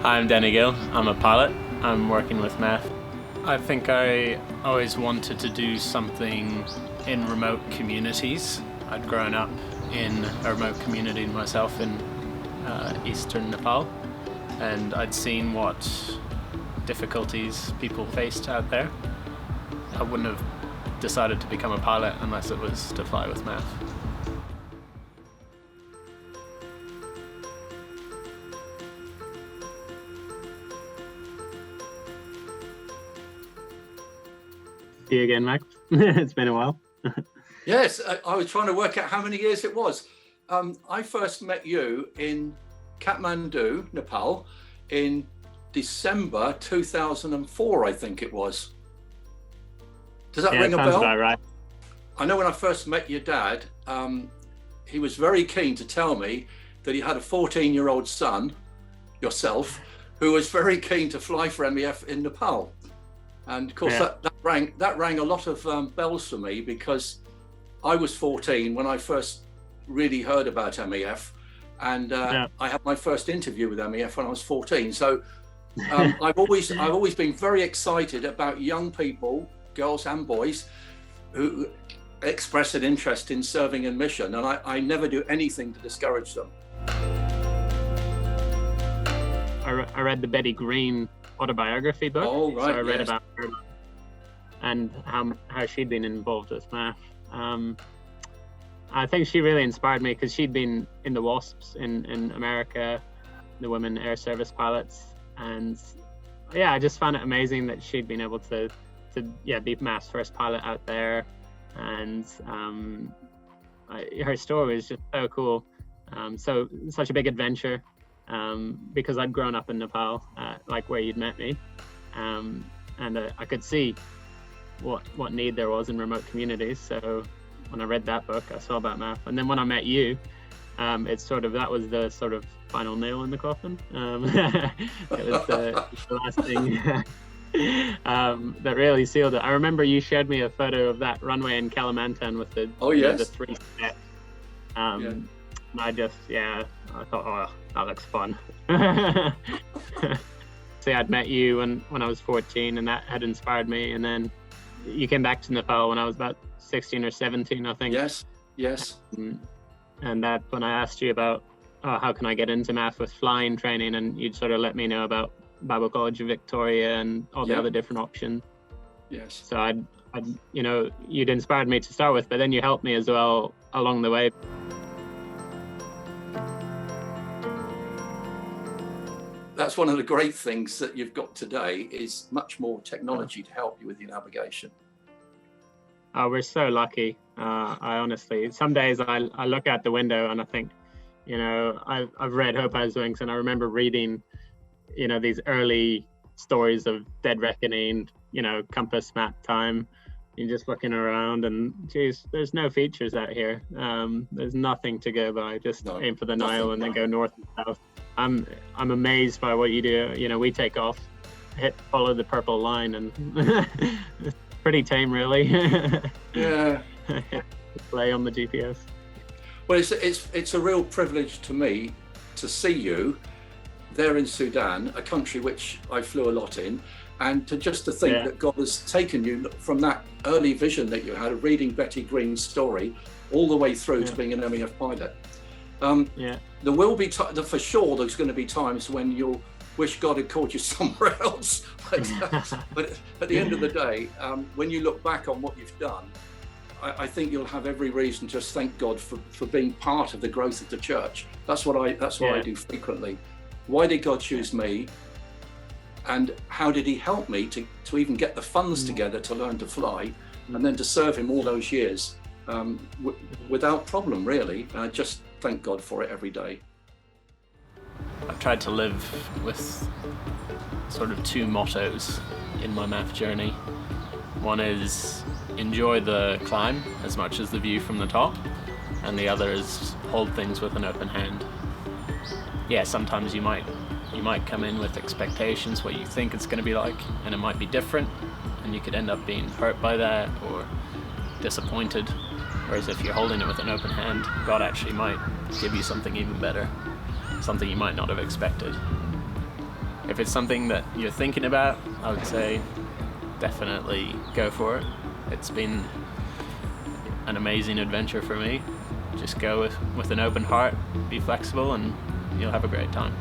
Hi, I'm Danny Gill. I'm a pilot. I'm working with math. I think I always wanted to do something in remote communities. I'd grown up in a remote community myself in eastern Nepal, and I'd seen what difficulties people faced out there. I wouldn't have decided to become a pilot unless it was to fly with math. See you again, Max. It's been a while. Yes, I was trying to work out how many years it was. I first met you in Kathmandu, Nepal, in December 2004, I think it was. Does that ring a bell? About right. I know when I first met your dad, he was very keen to tell me that he had a 14-year-old son, yourself, who was very keen to fly for MEF in Nepal. And of course, that rang a lot of bells for me, because I was 14 when I first really heard about MEF, and I had my first interview with MEF when I was 14. So I've always been very excited about young people, girls and boys, who express an interest in serving in mission, and I never do anything to discourage them. I read the Betty Green autobiography book. Oh, right. So I read about her and how she'd been involved with math. I think she really inspired me because she'd been in the WASPs in America, the women air service pilots, and I just found it amazing that she'd been able to be math's first pilot out there, and her story was just so cool. So such a big adventure, because I'd grown up in Nepal, like where you'd met me, and I could see what need there was in remote communities. So when I read that book, I saw about math, and then when I met you, that was the sort of final nail in the coffin. It was the last thing that really sealed it. I remember you showed me a photo of that runway in Kalimantan with the the 3 steps. And I thought, oh, that looks fun. See, I'd met you when I was 14, and that had inspired me. And then you came back to Nepal when I was about 16 or 17, I think. Yes. And that when I asked you about how can I get into math with flying training, and you'd sort of let me know about Bible College of Victoria and all the other different options. Yes. So I'd you'd inspired me to start with, but then you helped me as well along the way. That's one of the great things that you've got today, is much more technology to help you with your navigation. Oh, we're so lucky. I honestly, some days I look out the window and I think, I've read Hope Has Wings, and I remember reading, these early stories of dead reckoning, compass map time. You're just looking around and geez, there's no features out here. There's nothing to go by. Just aim for the Nile and then go north and south. I'm amazed by what you do. We take off, follow the purple line, and it's pretty tame, really. Yeah. Play on the GPS. Well, it's a real privilege to me to see you there in Sudan, a country which I flew a lot in, and to think that God has taken you from that early vision that you had of reading Betty Green's story all the way through to being an MEF pilot. There will be for sure. There's going to be times when you'll wish God had called you somewhere else. But at the end of the day, when you look back on what you've done, I think you'll have every reason to just thank God for being part of the growth of the church. That's what I do frequently. Why did God choose me? And how did He help me to even get the funds together to learn to fly, and then to serve Him all those years without problem, really. And I just thank God for it every day. I've tried to live with sort of 2 mottos in my math journey. One is enjoy the climb as much as the view from the top, and the other is hold things with an open hand. Yeah, sometimes you might come in with expectations, what you think it's going to be like, and it might be different, and you could end up being hurt by that or disappointed. Whereas if you're holding it with an open hand, God actually might give you something even better, something you might not have expected. if it's something that you're thinking about, I would say definitely go for it. It's been an amazing adventure for me. Just go with an open heart, be flexible, and you'll have a great time.